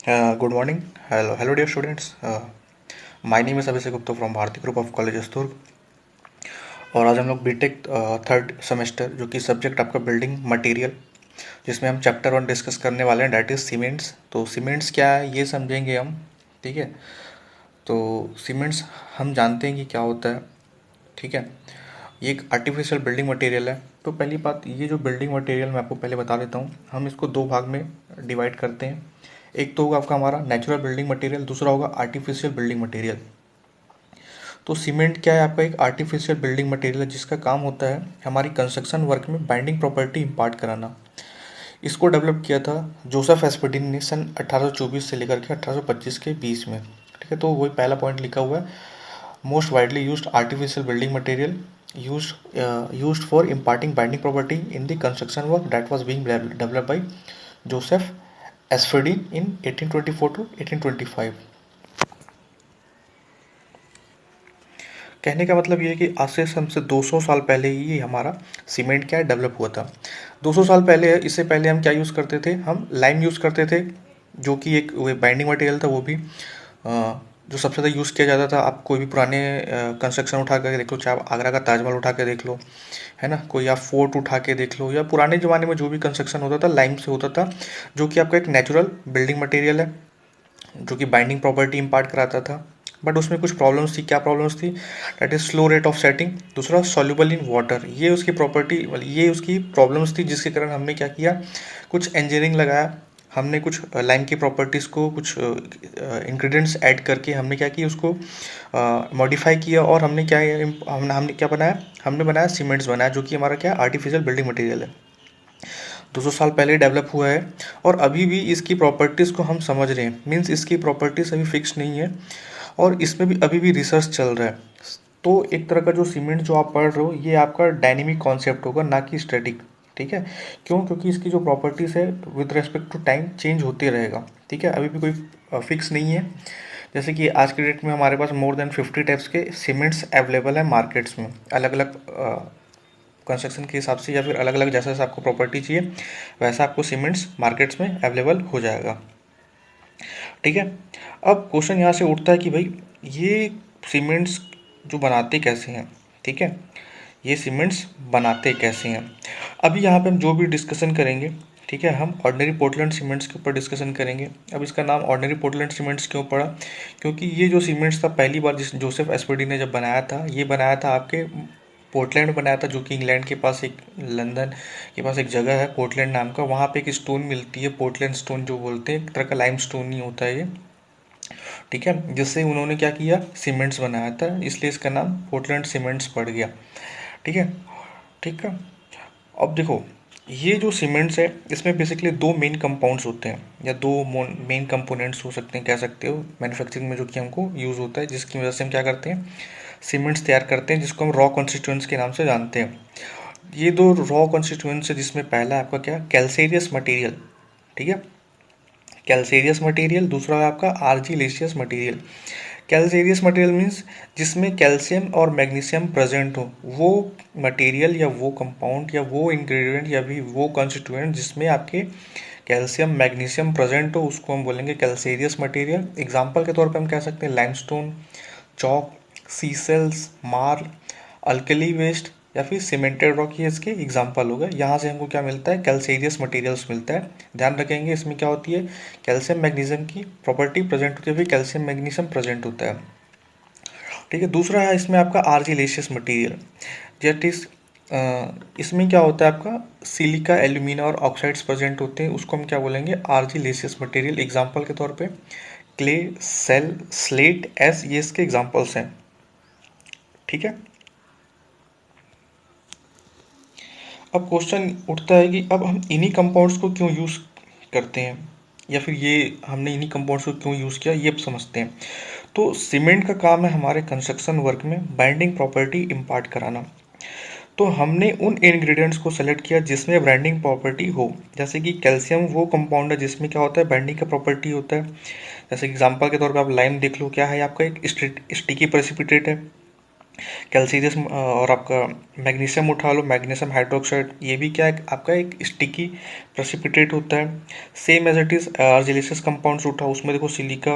Good morning. Hello, dear students. My name is Abhishek Gupta from Bharati Group of Colleges दुर्ग। और आज हम लोग BTech third semester जो कि सब्जेक्ट आपका बिल्डिंग मटेरियल, जिसमें हम चैप्टर 1 डिस्कस करने वाले हैं, डैट इज सीमेंट्स। तो सीमेंट्स क्या है ये समझेंगे हम। ठीक है। तो सीमेंट्स हम जानते हैं कि क्या होता है। ठीक है। ये एक आर्टिफिशियल बिल्डिंग मटेरियल है। तो पहली बात, ये जो बिल्डिंग मटेरियल मैं आपको पहले बता देता हूँ, हम इसको दो भाग में डिवाइड करते हैं। एक तो होगा आपका हमारा नेचुरल बिल्डिंग मटेरियल, दूसरा होगा आर्टिफिशियल बिल्डिंग मटेरियल। तो सीमेंट क्या है? आपका एक आर्टिफिशियल बिल्डिंग मटेरियल है जिसका काम होता है हमारी कंस्ट्रक्शन वर्क में बाइंडिंग प्रॉपर्टी इम्पार्ट कराना। इसको डेवलप किया था जोसेफ एस्पेडिन ने सन 1824 से लेकर के 1825 के बीच में। ठीक है। तो वही पहला पॉइंट लिखा हुआ है, most widely used artificial building material used for imparting binding property in the construction work that was being developed by Joseph Asphodin in 1824 to 1825। कहने का मतलब ये है कि आज से हमसे 200 साल पहले ही ये हमारा सीमेंट क्या है डेवलप हुआ था। 200 साल पहले, इससे पहले हम क्या यूज़ करते थे? हम लाइम यूज़ करते थे, जो कि एक बाइंडिंग मटेरियल था। वो भी जो सबसे ज़्यादा यूज़ किया जाता था। आप कोई भी पुराने कंस्ट्रक्शन उठा कर देख लो, चाहे आप आगरा का ताजमहल उठा के देख लो, है ना, कोई आप फोर्ट उठा के देख लो, या पुराने ज़माने में जो भी कंस्ट्रक्शन होता था लाइम से होता था, जो कि आपका एक नेचुरल बिल्डिंग मटेरियल है, जो कि बाइंडिंग प्रॉपर्टी इम्पार्ट कराता था। बट उसमें कुछ प्रॉब्लम्स थी। क्या प्रॉब्लम्स थी? That is slow rate of setting, दूसरा सॉल्युबल इन वाटर। ये उसकी प्रॉपर्टी, ये उसकी प्रॉब्लम्स थी, जिसके कारण हमने क्या किया, कुछ इंजीनियरिंग लगाया। हमने कुछ लाइम की प्रॉपर्टीज़ को, कुछ इंग्रेडिएंट्स ऐड करके हमने क्या किया, उसको मॉडिफाई किया। और हमने क्या, हमने क्या बनाया? हमने बनाया सीमेंट्स बनाया, जो कि हमारा क्या, आर्टिफिशियल बिल्डिंग मटेरियल है। 200 साल पहले डेवलप हुआ है और अभी भी इसकी प्रॉपर्टीज़ को हम समझ रहे हैं। मीन्स इसकी प्रॉपर्टीज़ अभी फिक्स नहीं है और इसमें भी अभी भी रिसर्च चल रहा है। तो एक तरह का जो सीमेंट जो आप पढ़ रहे हो, ये आपका डायनेमिक कॉन्सेप्ट होगा, ना कि स्टैटिक। ठीक है। क्यों? क्योंकि इसकी जो प्रॉपर्टीज़ है with respect to time change होते रहेगा। ठीक है। अभी भी कोई फिक्स नहीं है। जैसे कि आज के डेट में हमारे पास मोर देन 50 टाइप्स के सीमेंट्स अवेलेबल है मार्केट्स में, अलग अलग कंस्ट्रक्शन के हिसाब से, या फिर अलग अलग जैसा जैसा आपको प्रॉपर्टी चाहिए वैसा आपको सीमेंट्स मार्केट्स में अवेलेबल हो जाएगा। ठीक है। अब क्वेश्चन यहाँ से उठता है कि भाई ये सीमेंट्स जो बनाते कैसे हैं? ठीक है। ये सीमेंट्स बनाते कैसे हैं? अभी यहाँ पे हम जो भी डिस्कशन करेंगे, ठीक है, हम ऑर्डिनरी पोर्टलैंड सीमेंट्स के ऊपर डिस्कशन करेंगे। अब इसका नाम ऑर्डिनरी पोर्टलैंड सीमेंट्स क्यों पड़ा? क्योंकि ये जो सीमेंट्स था पहली बार जिस जोसेफ एस्पेडी ने जब बनाया था, ये बनाया था आपके पोर्टलैंड में बनाया था, जो कि इंग्लैंड के पास, एक लंदन के पास एक जगह है पोर्टलैंड नाम का। वहाँ पे एक स्टोन मिलती है, पोर्टलैंड स्टोन जो बोलते हैं, एक तरह का लाइम स्टोन ही होता है ये। ठीक है। जिससे उन्होंने क्या किया, सीमेंट्स बनाया था, इसलिए इसका नाम पोर्टलैंड सीमेंट्स पड़ गया। ठीक है। ठीक है। अब देखो, ये जो सीमेंट्स है इसमें बेसिकली दो मेन कंपाउंड्स होते हैं, या दो मेन कंपोनेंट्स हो सकते हैं, कह सकते हो, मैन्युफैक्चरिंग में जो कि हमको यूज़ होता है, जिसकी वजह से हम क्या करते हैं, सीमेंट्स तैयार करते हैं, जिसको हम रॉ कॉन्स्टिट्यूएंट्स के नाम से जानते हैं। ये दो रॉ कॉन्स्टिट्यूएंट्स है, जिसमें पहला है आपका क्या, कैल्सेरियस मटेरियल। ठीक है। कैल्सेरियस मटेरियल, दूसरा है आपका आर्जिलेशियस मटेरियल। कैल्सेरियस मटेरियल मीन्स जिसमें कैल्शियम और मैग्नीशियम प्रेजेंट हो, वो मटेरियल या वो कंपाउंड या वो इंग्रेडिएंट या भी वो कॉन्स्टिट्यूएंट जिसमें आपके कैल्शियम मैग्नीशियम प्रेजेंट हो, उसको हम बोलेंगे कैल्सेरियस मटेरियल। एग्जाम्पल के तौर पे हम कह सकते हैं limestone, chalk, seashells, marl, alkali waste, या फिर सीमेंटेड रॉक, ये इसके एग्जाम्पल हो गए। यहाँ से हमको क्या मिलता है, कैल्सेरियस मटेरियल्स मिलता है। ध्यान रखेंगे इसमें क्या होती है, कैल्शियम मैग्नीशियम की प्रॉपर्टी प्रेजेंट होती है, फिर कैल्शियम मैग्नीशियम प्रेजेंट होता है। ठीक है। दूसरा है इसमें आपका आर्जिलेशियस मटेरियल, जेट इज इसमें क्या होता है आपका, सिलिका, एल्यूमिना और ऑक्साइड्स प्रेजेंट होते हैं, उसको हम क्या बोलेंगे, आर्जिलेशियस मटेरियल। एग्जाम्पल के तौर पे क्ले, सेल, स्लेट, एस, ये इसके एग्जाम्पल्स हैं। ठीक है। अब क्वेश्चन उठता है कि अब हम इन्हीं कंपाउंड्स को क्यों यूज़ करते हैं, या फिर ये हमने इन्हीं कंपाउंड्स को क्यों यूज़ किया, ये अब समझते हैं। तो सीमेंट का काम है हमारे कंस्ट्रक्शन वर्क में बाइंडिंग प्रॉपर्टी इम्पार्ट कराना। तो हमने उन इंग्रेडिएंट्स को सेलेक्ट किया जिसमें बाइंडिंग प्रॉपर्टी हो। जैसे कि कैल्शियम वो कंपाउंड है जिसमें क्या होता है, बाइंडिंग का प्रॉपर्टी होता है। जैसे एग्जांपल के तौर पे आप लाइम देख लो, क्या है आपका, एक स्टिकी प्रेसिपिटेट है। कैल्सीरियस और आपका मैग्नीशियम उठा लो, मैग्नीशियम हाइड्रोक्साइड, ये भी क्या है आपका एक स्टिकी प्रेसिपिटेट होता है। Same as it is argillaceous compounds उठा, उसमें देखो सिलिका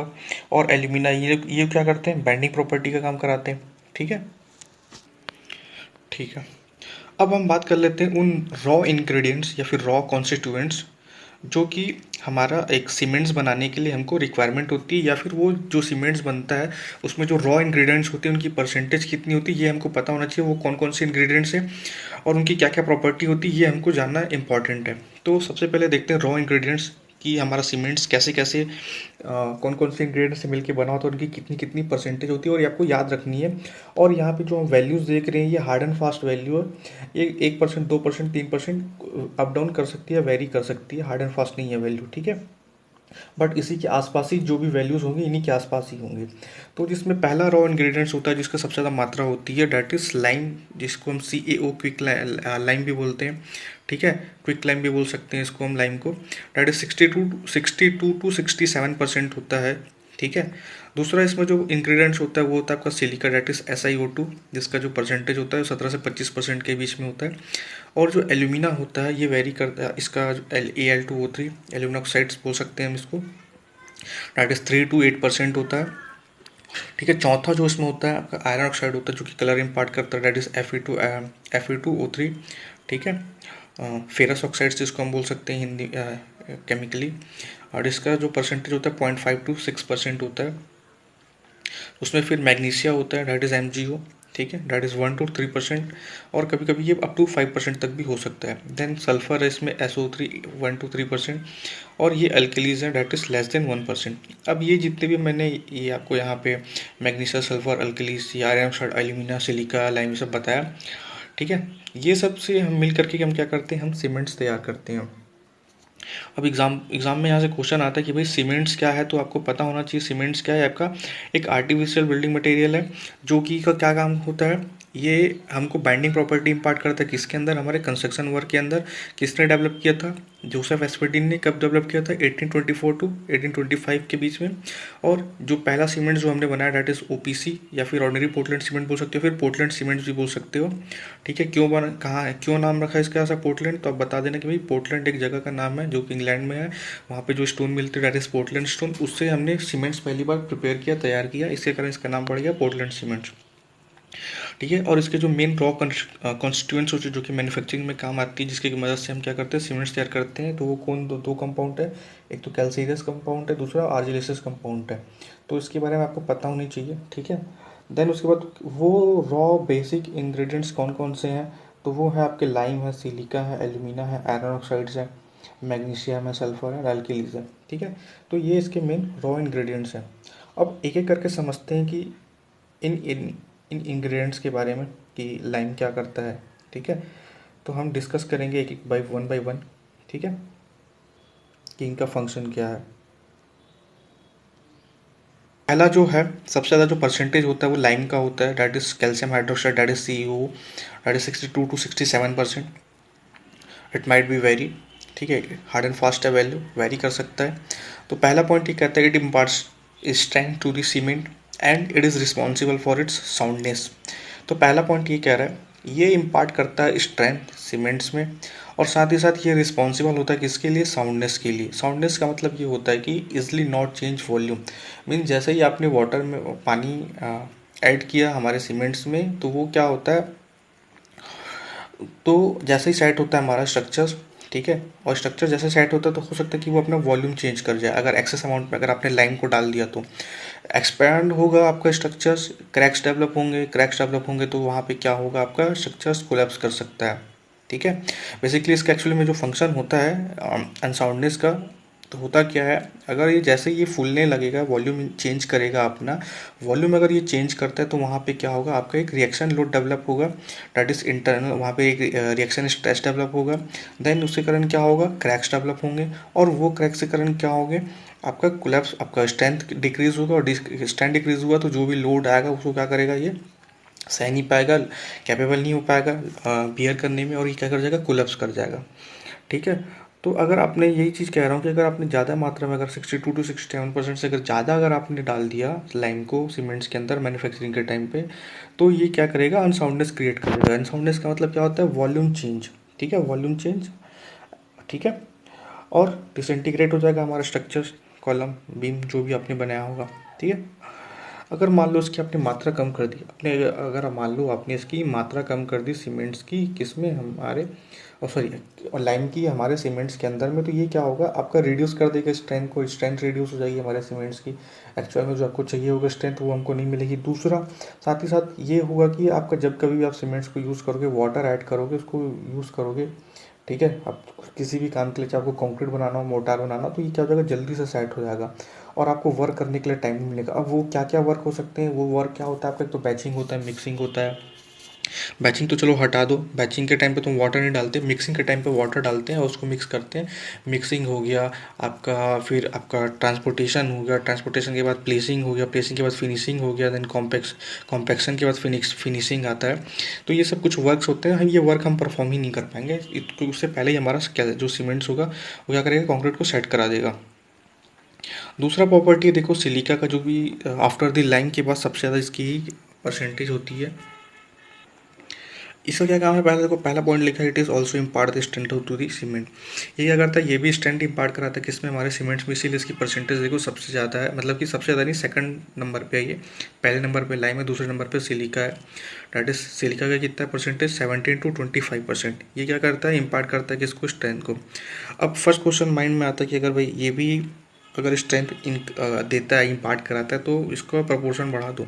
और एल्यूमिना, ये क्या करते हैं, बाइंडिंग प्रॉपर्टी का काम कराते हैं। ठीक है, ठीक है। अब हम बात कर लेते हैं उन रॉ इंग्रेडिएंट्स या फिर रॉ कॉन्स्टिट्यूएंट्स जो कि हमारा एक सीमेंट्स बनाने के लिए हमको रिक्वायरमेंट होती है, या फिर वो जो सीमेंट्स बनता है उसमें जो रॉ इंग्रेडिएंट्स होते हैं उनकी परसेंटेज कितनी होती है, ये हमको पता होना चाहिए, वो कौन कौन से इंग्रेडिएंट्स हैं और उनकी क्या क्या प्रॉपर्टी होती है, ये हमको जानना इंपॉर्टेंट है। तो सबसे पहले देखते हैं रॉ इंग्रेडिएंट्स कि हमारा सीमेंट्स कैसे कैसे कौन कौन से इंग्रेडिएंट्स से मिलके बना होता है, उनकी कितनी कितनी परसेंटेज होती है, और ये आपको याद रखनी है। और यहाँ पे जो हम वैल्यूज़ देख रहे हैं ये हार्ड एंड फास्ट वैल्यू है, ये 1%, 2%, 3% अप डाउन कर सकती है, वेरी कर सकती है, हार्ड एंड फास्ट नहीं है वैल्यू। ठीक है, बट इसी के आसपास ही जो भी वैल्यूज़ होंगे इन्हीं के आसपास ही होंगे। तो जिसमें पहला रॉ इंग्रेडिएंट्स होता है जिसका सबसे ज़्यादा मात्रा होती है, डैट इज़ लाइम, जिसको हम CaO क्विक लाइम भी बोलते हैं। ठीक है, क्विक लाइम भी बोल सकते हैं इसको हम, लाइम को। डैट इज़ 62 to 67% होता है। ठीक है, दूसरा इसमें जो इंग्रेडिएंट्स होता है वो होता है आपका सिलिका, डैट इज़ SiO2, जिसका जो परसेंटेज होता है 17 से 25% के बीच में होता है। और जो एल्यूमिना होता है ये वेरी करता है, इसका Al2O3 एल्यूमिना ऑक्साइड्स बोल सकते हैं हम इसको, डैट इज़ 3 to 8% होता है। ठीक है, चौथा जो इसमें होता है आपका आयरन ऑक्साइड होता है जो कि कलर इम्पार्ट करता है, डैट इज़ Fe2O3। ठीक है, फेरस ऑक्साइड्स जिसको हम बोल सकते हैं हिंदी केमिकली, और इसका जो परसेंटेज होता है 0.5 to 6% होता है। उसमें फिर मैग्नीशिया होता है, डैट इज़ MgO। ठीक है, डैट इज़ 1 to 3%, और कभी कभी ये अप टू 5% तक भी हो सकता है। देन सल्फर है इसमें SO3, 1 to 3%, और ये अल्कलीज है, डैट इज़ लेस देन 1%। अब ये जितने भी मैंने ये आपको यहाँ पे मैग्नीशिया, सल्फर, अल्कलीज, या iron oxide, alumina, silica, lime, ये सब बताया। ठीक है, ये सब से हम मिल करके हम क्या करते हैं, हम सीमेंट्स तैयार करते हैं। अब एग्जाम में यहाँ से क्वेश्चन आता है कि भाई सीमेंट्स क्या है, तो आपको पता होना चाहिए सीमेंट्स क्या है। आपका एक आर्टिफिशियल बिल्डिंग मटेरियल है जो कि का क्या काम होता है, ये हमको बाइंडिंग प्रॉपर्टी इम्पार्ट करता है किसके अंदर, हमारे कंस्ट्रक्शन वर्क के अंदर। किसने डेवलप किया था, जोसेफ एस्पर्टिन ने। कब डेवलप किया था, 1824 to 1825 के बीच में। और जो पहला सीमेंट जो हमने बनाया डैट इज़ OPC, या फिर ऑर्डिनरी पोर्टलैंड सीमेंट बोल सकते हो, फिर पोर्टलैंड सीमेंट भी बोल सकते हो। ठीक है, क्यों बना, कहाँ है, क्यों नाम रखा है इसका ऐसा पोर्टलैंड, तो आप बता देना कि भाई पोर्टलैंड एक जगह का नाम है जो कि इंग्लैंड में है। वहाँ पे जो स्टोन मिलती है डैट इज़ पोर्टलैंड स्टोन, उससे हमने सीमेंट्स पहली बार प्रिपेयर किया, तैयार किया, इसके कारण इसका नाम पड़ गया पोर्टलैंड सीमेंट्स। ठीक है, और इसके जो मेन रॉ कॉन्स्टिट्यूएंट्स होते हैं जो कि मैन्युफैक्चरिंग में काम आती है, जिसकी मदद से हम क्या करते हैं, सीमेंट्स तैयार करते हैं, तो वो कौन दो कंपाउंड है, एक तो कैल्सीरियस कंपाउंड है, दूसरा आर्जिलेसियस कंपाउंड है। तो इसके बारे में आपको पता होनी चाहिए। ठीक है, देन उसके बाद वो रॉ बेसिक इंग्रेडिएंट्स कौन कौन से हैं, तो वो है आपके लाइम है, सिलिका है, एल्यूमिना है, आयरन ऑक्साइड्स है, मैग्नीशियम है, सल्फर है, अल्कलीज है। ठीक है, तो ये इसके मेन रॉ इंग्रेडिएंट्स हैं। अब एक एक करके समझते हैं कि इन इन इन इंग्रेडिएंट्स के बारे में कि लाइम क्या करता है। ठीक है, तो हम डिस्कस करेंगे एक एक बाय वन। ठीक है, कि इनका फंक्शन क्या है। पहला जो है सबसे ज़्यादा जो परसेंटेज होता है वो लाइम का होता है, that is calcium hydroxide, that is CaO, that is 62 to 67%। It might be very, ठीक है, हार्ड एंड फास्ट है, वैल्यू वेरी कर सकता है। तो पहला पॉइंट ये कहता है it imparts strength to the cement and it is responsible for its soundness. तो पहला पॉइंट ये कह रहा है ये इम्पार्ट करता है स्ट्रेंथ सीमेंट्स में, और साथ ही साथ ये रिस्पॉन्सिबल होता है किसके लिए, साउंडनेस के लिए। साउंडनेस का मतलब ये होता है कि easily not change volume, mean जैसे ही आपने वाटर में पानी ऐड किया हमारे सीमेंट्स में, तो वो क्या होता है, तो जैसे ही सेट होता है हमारा स्ट्रक्चर, ठीक है, और स्ट्रक्चर जैसे सेट होता है तो हो सकता है कि वो अपना वॉल्यूम चेंज कर जाए। अगर एक्सेस अमाउंट में अगर आपने लाइम को डाल दिया तो एक्सपैंड होगा आपका स्ट्रक्चर्स, क्रैक्स डेवलप होंगे तो वहाँ पे क्या होगा, आपका स्ट्रक्चर्स कोलैप्स कर सकता है। ठीक है, बेसिकली इसका एक्चुअली में जो फंक्शन होता है अनसाउंडनेस का, तो होता क्या है, अगर ये जैसे ये फूलने लगेगा, वॉल्यूम चेंज करेगा अपना, वॉल्यूम अगर ये चेंज करता है तो वहाँ पे क्या होगा, आपका एक रिएक्शन लोड डेवलप होगा, डैट इज़ इंटरनल, वहाँ पे एक रिएक्शन स्ट्रेस डेवलप होगा। देन उसके कारण क्या होगा, क्रैक्स डेवलप होंगे, और वो क्रैक्स के कारण क्या होंगे, आपका कोलैप्स, आपका स्ट्रेंथ डिक्रीज होगा, और स्ट्रेंथ डिक्रीज हुआ तो जो भी लोड आएगा उसको क्या करेगा, ये सह नहीं पाएगा, कैपेबल नहीं हो पाएगा बियर करने में, और ये क्या कर जाएगा, कोलैप्स कर जाएगा। ठीक है, तो अगर आपने यही चीज़ कह रहा हूँ कि अगर आपने ज़्यादा मात्रा में अगर 62 to 67% से अगर ज़्यादा अगर आपने डाल दिया लाइम को सीमेंट्स के अंदर मैन्युफैक्चरिंग के टाइम पे, तो ये क्या करेगा, अनसाउंडनेस क्रिएट करेगा। अनसाउंडनेस का मतलब क्या होता है, वॉल्यूम चेंज, ठीक है, वॉल्यूम चेंज, ठीक है। और डिसइंटीग्रेट हो जाएगा हमारा स्ट्रक्चर, कॉलम बीम जो भी आपने बनाया होगा, ठीक है। अगर मान लो इसकी आपने मात्रा कम कर दी, अपने अगर मान लो आपने इसकी मात्रा कम कर दी सीमेंट्स की, किसमें, हमारे, और सॉरी, और लाइम की हमारे सीमेंट्स के अंदर में, तो ये क्या होगा, आपका रिड्यूस कर देगा स्ट्रेंथ को, स्ट्रेंथ रिड्यूस हो जाएगी हमारे सीमेंट्स की। एक्चुअल में जो आपको चाहिए होगा स्ट्रेंथ वो हमको नहीं मिलेगी। दूसरा, साथ ही साथ ये होगा कि आपका जब कभी भी आप सीमेंट्स को यूज़ करोगे, वाटर ऐड करोगे, उसको यूज़ करोगे, ठीक है, आप किसी भी काम के लिए, चाहे आपको कंक्रीट बनाना हो, मोटार बनाना हो, तो ये क्या हो जाएगा, जल्दी से सेट हो जाएगा और आपको वर्क करने के लिए टाइम नहीं मिलेगा। अब वो क्या क्या वर्क हो सकते हैं, वो वर्क क्या होता है आपका, एक तो बैचिंग होता है, मिक्सिंग होता है। बैचिंग तो चलो हटा दो, बैचिंग के टाइम पे तुम वाटर नहीं डालते, मिक्सिंग के टाइम पे वाटर डालते हैं और उसको मिक्स करते हैं। मिक्सिंग हो गया आपका, फिर आपका ट्रांसपोर्टेशन हो गया, ट्रांसपोर्टेशन के बाद प्लेसिंग हो गया, प्लेसिंग के बाद फिनिशिंग हो गया, देन कॉम्पेक्शन के बाद फिनिशिंग आता है। तो ये सब कुछ वर्क्स होते हैं, हम ये वर्क हम परफॉर्म ही नहीं कर पाएंगे, उससे पहले ही हमारा क्या जो सीमेंट्स होगा वो क्या करेगा, कॉन्क्रीट को सेट करा देगा। दूसरा प्रॉपर्टी है, देखो सिलिका का जो भी आफ्टर द लाइन के बाद सबसे ज़्यादा इसकी परसेंटेज होती है। इसका क्या काम है, पहले देखो पहला पॉइंट लिखा है, it is also impart the strength to the cement. ये क्या करता है, ये भी स्ट्रेंथ इम्पार्ट कराता है किसमें, हमारे सीमेंट्स में, इसीलिए इसकी परसेंटेज देखो सबसे ज़्यादा है, मतलब कि सबसे ज़्यादा नहीं, सेकंड नंबर पे है ये। पहले नंबर पे लाइम है, दूसरे नंबर पे सिलिका है। डैट इज सिलिका का कितना परसेंटेज, 17 to 25%। ये क्या करता है, इम्पार्ट करता है किसको, स्ट्रेंथ को। अब फर्स्ट क्वेश्चन माइंड में आता है कि अगर भाई ये भी अगर स्ट्रेंथ देता है, इम्पार्ट कराता है, तो इसको प्रपोर्शन बढ़ा दो।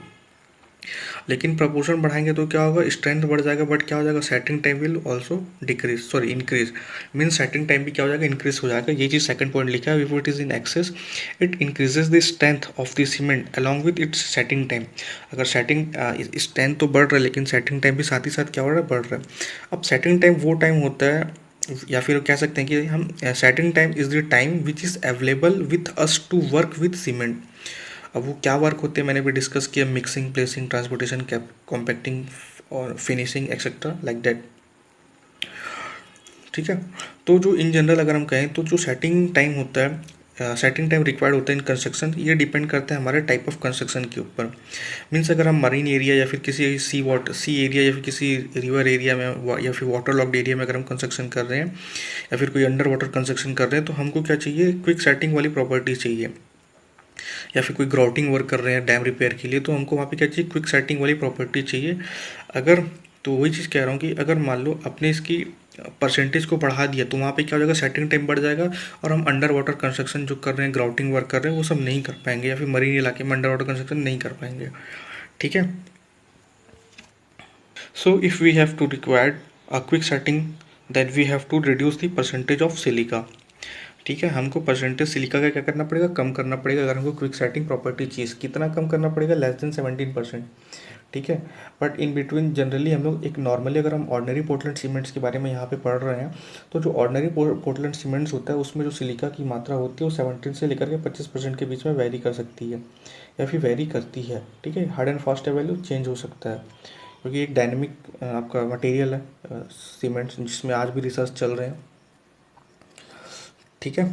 लेकिन प्रपोर्शन बढ़ाएंगे तो क्या होगा, स्ट्रेंथ बढ़ जाएगा, बट क्या हो जाएगा, setting time will also decrease, sorry increase. Mean setting time भी क्या हो जाएगा, इंक्रीज हो जाएगा। ये चीज़ सेकंड पॉइंट लिखा है, before it is in excess it increases the strength of the cement along with its setting time. अगर सेटिंग स्ट्रेंथ तो बढ़ रहा है, लेकिन सेटिंग टाइम भी साथ ही साथ क्या हो रहा है, बढ़ रहा है। अब सेटिंग टाइम वो टाइम होता है, या फिर कह सकते हैं कि हम setting time is the time which is available with us to work with cement. अब वो क्या वर्क होते हैं मैंने भी डिस्कस किया, मिक्सिंग, प्लेसिंग, ट्रांसपोर्टेशन, कॉम्पैक्टिंग और फिनिशिंग एक्सेट्रा लाइक दैट, ठीक है। तो जो इन जनरल अगर हम कहें तो जो सेटिंग टाइम होता है, सेटिंग टाइम रिक्वायर्ड होता है इन कंस्ट्रक्शन, ये डिपेंड करता है हमारे टाइप ऑफ कंस्ट्रक्शन के ऊपर। मीन्स अगर हम मरीन एरिया या फिर किसी सी एरिया या फिर किसी रिवर एरिया में या फिर वाटर लॉक्ड एरिया में अगर हम कंस्ट्रक्शन कर रहे हैं या फिर कोई अंडर वाटर कंस्ट्रक्शन कर रहे हैं, तो हमको क्या चाहिए, क्विक सेटिंग वाली प्रॉपर्टी चाहिए। या फिर कोई ग्राउटिंग वर्क कर रहे हैं डैम रिपेयर के लिए, तो हमको वहाँ पे क्या चाहिए, क्विक सेटिंग वाली प्रॉपर्टी चाहिए। अगर, तो वही चीज़ कह रहा हूँ कि अगर मान लो अपने इसकी परसेंटेज को बढ़ा दिया, तो वहाँ पे क्या हो जाएगा, सेटिंग टाइम बढ़ जाएगा और हम अंडर वाटर कंस्ट्रक्शन जो कर रहे हैं, ग्राउटिंग वर्क कर रहे हैं, वो सब नहीं कर पाएंगे, या फिर मरीन इलाके में अंडर वाटर कंस्ट्रक्शन नहीं कर पाएंगे, ठीक है। So if we have to required a quick setting, then we have to reduce the percentage of silica, ठीक है। हमको परसेंटेज सिलिका का क्या करना पड़ेगा, कम करना पड़ेगा। अगर हमको क्विक सेटिंग प्रॉपर्टी चीज़, कितना कम करना पड़ेगा, लेस देन 17%, ठीक है। बट इन बिटवीन जनरली हम लोग एक नॉर्मली, अगर हम ऑर्डनरी पोर्टलैंड सीमेंट्स के बारे में यहाँ पे पढ़ रहे हैं, तो जो ऑर्डनरी पोर्टलैंड सीमेंट्स होता है उसमें जो सिलिका की मात्रा होती है वो 17 से लेकर के 25% के बीच में वेरी कर सकती है या फिर वेरी करती है, ठीक है। Hard and fast value change हो सकता है, क्योंकि एक डायनेमिक आपका मटेरियल है सीमेंट्स, जिसमें आज भी रिसर्च चल रहे हैं, ठीक है।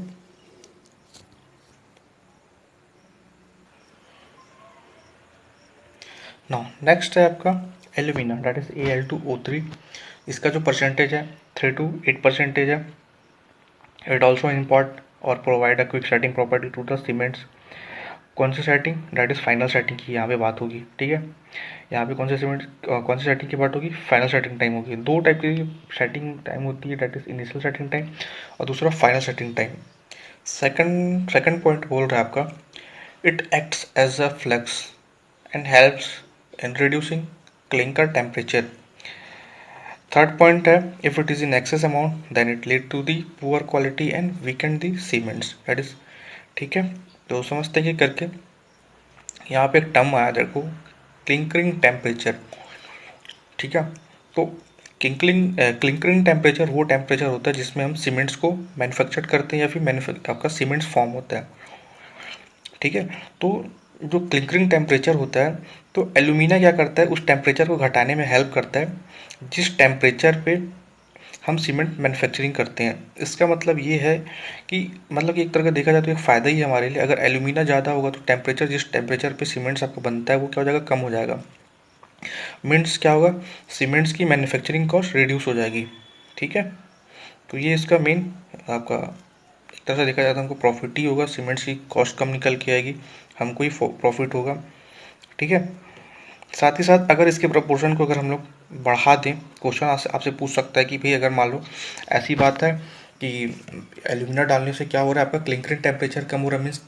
नाउ नेक्स्ट है आपका एल्यूमिना, दैट इज Al2O3। इसका जो परसेंटेज है 3 to 8% है। इट ऑल्सो इम्पॉर्ट और provide a quick setting property to the cements. कौन सी setting, that is final setting की यहाँ पे बात होगी, ठीक है। यहाँ पे कौन से सीमेंट, कौन सी सेटिंग की बात होगी, फाइनल सेटिंग टाइम होगी। दो टाइप की सेटिंग टाइम होती है, that is initial setting time और दूसरा final setting time. Second point बोल रहा है आपका, it acts as a flux and helps in reducing clinker temperature. Third point है, if it is in excess amount then it lead to the poor quality and weaken the cements, that is, ठीक है। तो समझते हैं कि करके यहाँ पे एक टर्म आया देखो, क्लिंकरिंग टेम्परेचर, ठीक है। तो क्लिंकरिंग टेम्परेचर वो टेम्परेचर होता है जिसमें हम सीमेंट्स को मैन्युफैक्चर करते हैं या फिर आपका सीमेंट्स फॉर्म होता है, ठीक है। तो जो क्लिंकरिंग टेम्परेचर होता है, तो एल्यूमिना क्या करता है, उस टेम्परेचर को घटाने में हेल्प करता है जिस टेम्परेचर पे हम सीमेंट मैन्युफैक्चरिंग करते हैं। इसका मतलब ये है कि मतलब कि एक तरह का देखा जाए तो एक फ़ायदा ही है हमारे लिए। अगर एल्यूमिना ज़्यादा होगा तो टेम्परेचर, जिस टेम्परेचर पे सीमेंट्स आपका बनता है वो क्या हो जाएगा, कम हो जाएगा। मीन्स क्या होगा, सीमेंट्स की मैन्युफैक्चरिंग कॉस्ट रिड्यूस हो जाएगी। ठीक है, तो ये इसका मेन आपका एक तरह से देखा जाए तो हमको प्रॉफिट ही होगा। सीमेंट्स की कॉस्ट कम निकल के आएगी, हमको ही प्रॉफिट होगा। ठीक है, साथ ही साथ अगर इसके प्रपोर्शन को अगर हम लोग बढ़ा दें, क्वेश्चन आपसे पूछ सकता है कि भाई अगर मान लो ऐसी बात है कि एल्यूमिना डालने से क्या हो रहा है, आपका क्लिंकरिंग टेम्परेचर कम हो रहा है, मीन्स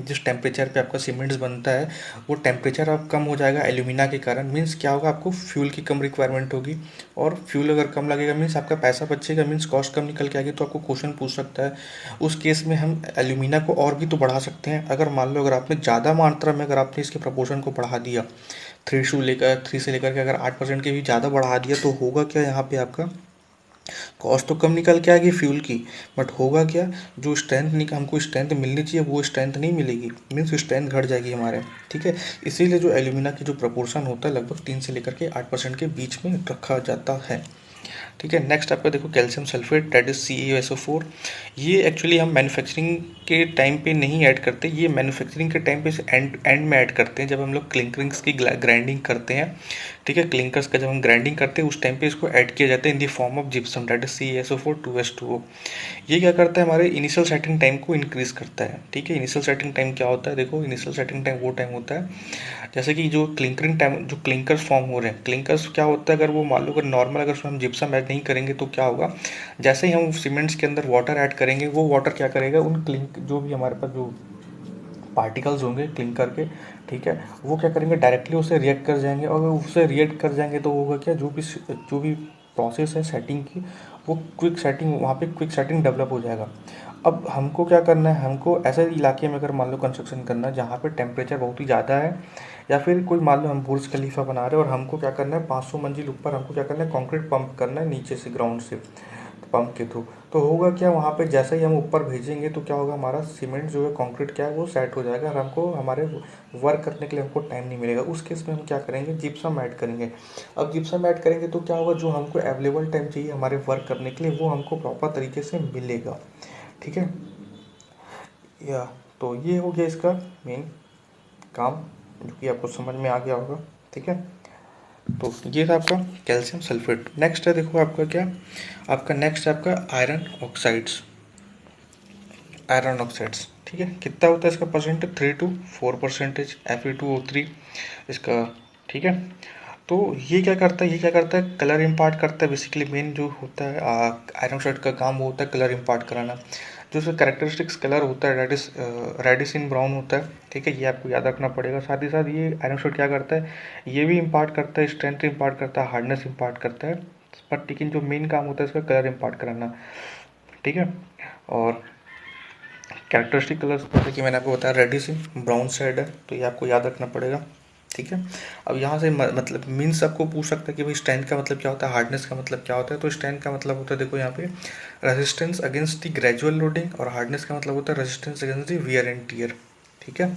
जिस टेम्परेचर पे आपका सीमेंट्स बनता है वो टेम्परेचर अब कम हो जाएगा एल्यूमिना के कारण। मीन्स क्या होगा, आपको फ्यूल की कम रिक्वायरमेंट होगी, और फ्यूल अगर कम लगेगा मीन्स आपका पैसा बचेगा, मीन्स कॉस्ट कम निकल के आएगी। तो आपको क्वेश्चन पूछ सकता है उस केस में हम एल्यूमिना को और भी तो बढ़ा सकते हैं। अगर मान लो अगर आपने ज़्यादा मात्रा में अगर आपने इसके प्रपोर्शन को बढ़ा दिया, 3 से लेकर के अगर 8% के भी ज़्यादा बढ़ा दिया, तो होगा क्या, यहाँ पे आपका कॉस्ट तो कम निकल के आएगी फ्यूल की, बट होगा क्या, जो स्ट्रेंथ नहीं, हमको स्ट्रेंथ मिलनी चाहिए वो स्ट्रेंथ नहीं मिलेगी, मीन्स स्ट्रेंथ घट जाएगी हमारे। ठीक है, इसीलिए जो एल्यूमिना की जो प्रपोर्शन होता है लगभग 3 से लेकर के 8% के बीच में रखा जाता है। ठीक है, नेक्स्ट आपका देखो calcium sulphate, that is CaSO4। ये एक्चुअली हम मैन्युफैक्चरिंग के टाइम पे नहीं ऐड करते, ये मैन्युफैक्चरिंग के टाइम पे एंड एंड में ऐड करते हैं, जब हम लोग क्लिंकरिंग्स की ग्राइंडिंग करते हैं। ठीक है, क्लिंकर्स का जब हम ग्राइंडिंग करते हैं उस टाइम पे इसको ऐड किया जाता है in the form of gypsum, that is CaSO4 2H2O। ये क्या करता है, हमारे इनिशियल सेटिंग टाइम को इंक्रीज करता है। ठीक है, इनिशियल सेटिंग टाइम क्या होता है, देखो इनिशियल सेटिंग टाइम वो टाइम होता है जैसे कि जो क्लिंकरिंग टाइम, जो क्लिंकर्स फॉर्म हो रहे हैं, क्लिंकर्स क्या होता है, अगर वो मान लो अगर नॉर्मल अगर उसमें हम जिप्सम ऐड नहीं करेंगे तो क्या होगा, जैसे ही हम सीमेंट्स के अंदर वाटर ऐड करेंगे वो वाटर क्या करेगा, उन क्लिंक जो भी हमारे पास जो पार्टिकल्स होंगे क्लिंकर के, ठीक है, वो क्या करेंगे, डायरेक्टली उससे रिएक्ट कर जाएंगे, और अगर उससे रिएक्ट कर जाएंगे तो होगा क्या, जो भी प्रोसेस है सेटिंग की, वो क्विक सेटिंग, वहाँ पे क्विक सेटिंग डेवलप हो जाएगा। अब हमको क्या करना है, हमको ऐसे इलाके में अगर मान लो कंस्ट्रक्शन करना है जहाँ पे टेम्परेचर बहुत ही ज़्यादा है, या फिर कोई मान लो हम बुर्ज खलीफा बना रहे हैं और हमको क्या करना है, 500 मंजिल ऊपर हमको क्या करना है, कंक्रीट पंप करना है नीचे से, ग्राउंड से पंप के थ्रू। तो होगा क्या, वहाँ पे जैसे ही हम ऊपर भेजेंगे तो क्या होगा, हमारा सीमेंट जो है, कंक्रीट क्या है, वो सेट हो जाएगा, और हमको हमारे वर्क करने के लिए हमको टाइम नहीं मिलेगा। उस केस में हम क्या करेंगे, जिप्सम ऐड करेंगे। अब जिप्सम ऐड करेंगे तो क्या होगा, जो हमको अवेलेबल टाइम चाहिए हमारे वर्क करने के लिए वो हमको प्रॉपर तरीके से मिलेगा। ठीक है, या तो ये हो गया इसका मेन काम, जो कि आपको समझ में आ गया होगा। ठीक है, तो ये था आपका कैल्शियम सल्फेट। नेक्स्ट है देखो आपका क्या, आपका नेक्स्ट है आपका आयरन ऑक्साइड्स। आयरन ऑक्साइड्स, ठीक है, कितना होता है इसका परसेंटेज, 3 to 4% Fe2O3 इसका। ठीक है, तो ये क्या करता है, ये क्या करता है, कलर इम्पार्ट करता है। बेसिकली मेन जो होता है आयरन ऑक्साइड का काम वो होता है कलर इम्पार्ट कराना। जो उसका कैरेक्टरिस्टिक्स कलर होता है that is reddish in brown होता है। ठीक है, ये आपको याद रखना पड़ेगा। साथ ही साथ ये आयरन ऑक्साइड क्या करता है, ये भी इम्पार्ट करता है, स्ट्रेंथ इम्पार्ट करता है, हार्डनेस इम्पार्ट करता है, बट लेकिन जो मेन काम होता है इसका कलर इम्पार्ट कराना। ठीक है, और कैरेक्टरिस्टिक कलर्स जैसे कि मैंने आपको बताया रेडिश ब्राउन शेड है, तो ये आपको याद रखना पड़ेगा। ठीक है, अब यहाँ से मतलब मीन्स आपको पूछ सकता है कि भाई स्ट्रेंथ का मतलब क्या होता है, हार्डनेस का मतलब क्या होता है। तो स्ट्रेंथ का मतलब होता है, देखो यहाँ पे resistance against the gradual loading, और हार्डनेस का मतलब होता है resistance against the wear and tear. ठीक है,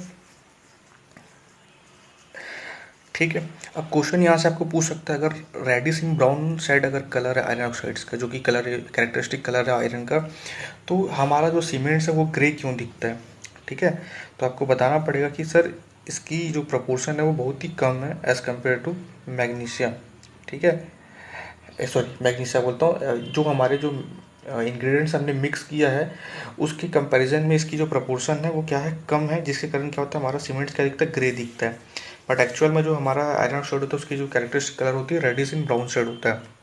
ठीक है, अब क्वेश्चन यहाँ से आपको पूछ सकता है, अगर रेडिश इन ब्राउन शेड अगर कलर है आयरन ऑक्साइड्स का, जो कि कलर कैरेक्टरिस्टिक कलर है आयरन का, तो हमारा जो सीमेंट्स है वो ग्रे क्यों दिखता है। ठीक है, तो आपको बताना पड़ेगा कि सर इसकी जो प्रपोर्शन है वो बहुत ही कम है एज़ कम्पेयर टू मैग्नीशियम। ठीक है, सॉरी मैग्नीशिया बोलता हूँ, जो हमारे जो इंग्रेडिएंट्स हमने मिक्स किया है उसके कंपैरिजन में इसकी जो प्रपोर्शन है वो क्या है, कम है, जिसके कारण क्या होता है, हमारा सीमेंट्स क्या दिखता है, ग्रे दिखता है। बट एक्चुअल में जो हमारा आयरन शेड होता है उसकी जो कैरेक्टरिस्टिक कलर होती है रेडिश इन ब्राउन शेड होता है।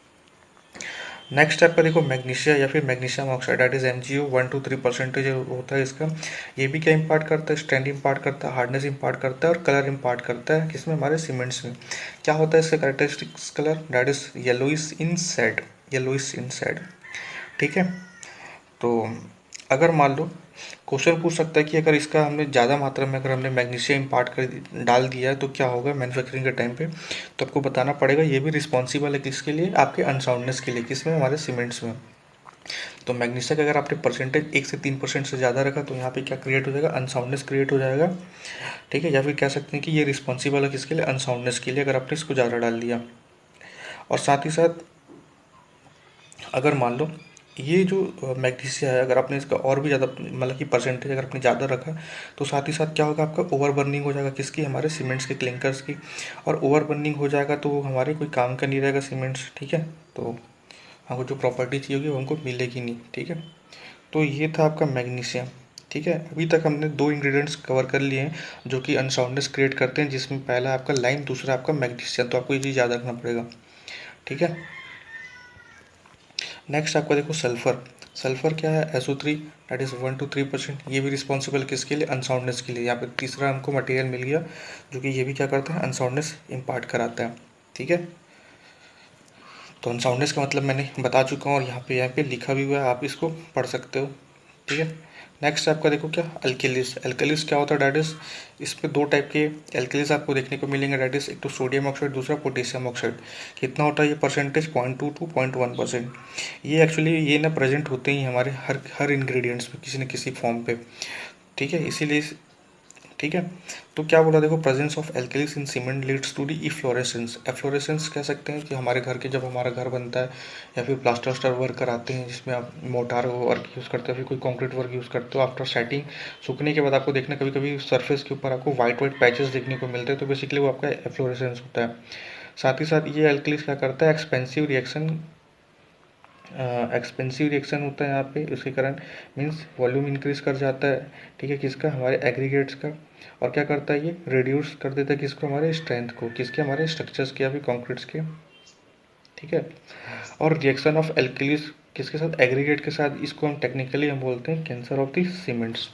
नेक्स्ट स्टेप पर देखो मैग्नीशिया या फिर magnesium oxide that is MgO 1 to 3% होता है इसका। ये भी क्या इंपार्ट करता है, स्ट्रेंथ इंपार्ट करता है, हार्डनेस इंपार्ट करता है, और कलर इंपार्ट करता है किसमें, हमारे सीमेंट्स में। क्या होता है इसका characteristics colour, that is yellowish in shade, yellowish in shade. ठीक है, तो अगर मान लो क्वेश्चन पूछ सकता है कि अगर इसका हमने ज़्यादा मात्रा में अगर हमने मैग्नीशियम इम्पार्ट कर डाल दिया है तो क्या होगा मैन्युफैक्चरिंग के टाइम पे, तो आपको बताना पड़ेगा ये भी रिस्पॉन्सिबल है किसके लिए, आपके अनसाउंडनेस के लिए, किसमें, हमारे सीमेंट्स में। तो मैग्नीशियम का अगर आपने परसेंटेज 1 से 3% से ज़्यादा रखा तो यहाँ पे क्या क्रिएट हो जाएगा, अनसाउंडनेस क्रिएट हो जाएगा। ठीक है, या फिर कह सकते हैं कि ये रिस्पॉन्सिबल है किसके लिए, अनसाउंडनेस के लिए, अगर आपने इसको ज़्यादा डाल दिया। और साथ ही साथ अगर मान लो ये जो मैग्नीशिया है, अगर आपने इसका और भी ज़्यादा मतलब कि परसेंटेज अगर आपने ज़्यादा रखा, तो साथ ही साथ क्या होगा, आपका ओवर बर्निंग हो जाएगा, किसकी, हमारे सीमेंट्स के, क्लिंकर्स की। और ओवर बर्निंग हो जाएगा तो हमारे कोई काम का नहीं रहेगा सीमेंट्स, ठीक है। तो हमको जो प्रॉपर्टी चाहिए होगी वो हमको मिलेगी नहीं, ठीक है। तो ये था आपका मैग्नीशियम, ठीक है। अभी तक हमने दो इंग्रेडिएंट्स कवर कर लिए हैं जो कि अनसाउंडनेस क्रिएट करते हैं, जिसमें पहला आपका लाइम, दूसरा आपका मैग्नीशियम। तो आपको ये चीज़ याद रखना पड़ेगा, ठीक है। नेक्स्ट आपका देखो सल्फर। सल्फर क्या है, SO3, दैट इज़ 1 to 3%। ये भी रिस्पॉन्सिबल किसके लिए, अनसाउंडनेस के लिए। यहाँ पे तीसरा हमको मटेरियल मिल गया जो कि ये भी क्या करता है, अनसाउंडनेस इम्पार्ट कराता है, ठीक है। तो अनसाउंडनेस का मतलब मैंने बता चुका हूँ और यहाँ पे लिखा भी हुआ है, आप इसको पढ़ सकते हो, ठीक है। नेक्स्ट आपका देखो क्या, अल्केलिस। अल्केलिस क्या होता है, डैट इज़, इस पे दो टाइप के एल्केलिस आपको देखने को मिलेंगे, डैट इज़ एक तो सोडियम ऑक्साइड, दूसरा पोटेशियम ऑक्साइड। कितना होता है ये परसेंटेज, 0.2 to 0.1%। ये एक्चुअली ये ना प्रेजेंट होते ही हमारे हर हर इंग्रेडिएंट्स में किसी न किसी फॉर्म पे, ठीक है। इसीलिए ठीक है। तो क्या बोला देखो, presence of alkalies in cement leads to the efflorescence. Efflorescence कह सकते हैं कि हमारे घर के, जब हमारा घर बनता है या फिर प्लास्टर वर्क कराते हैं जिसमें आप मोटार वर्क यूज़ करते हो, फिर कोई कंक्रीट वर्क यूज़ करते हो, आफ्टर सेटिंग सूखने के बाद आपको देखना कभी कभी सरफेस के ऊपर आपको वाइट वाइट पैचेस देखने को मिलते हैं, तो बेसिकली वो आपका एफ्लोरेसेंस होता है। साथ ही साथ ये एल्केलिस क्या करता है, एक्सपेंसिव रिएक्शन होता है यहाँ पे, उसके कारण मीन्स वॉल्यूम इंक्रीज कर जाता है, ठीक है, किसका, हमारे एग्रीगेट्स का। और क्या करता है, ये रिड्यूस कर देता है किसको, हमारे स्ट्रेंथ को, किसके, हमारे स्ट्रक्चर्स के या फिर कॉन्क्रीट्स के, ठीक है। और रिएक्शन ऑफ एल्केलिस किसके साथ, एग्रीगेट के साथ, इसको हम टेक्निकली हम बोलते हैं कैंसर ऑफ द सीमेंट्स।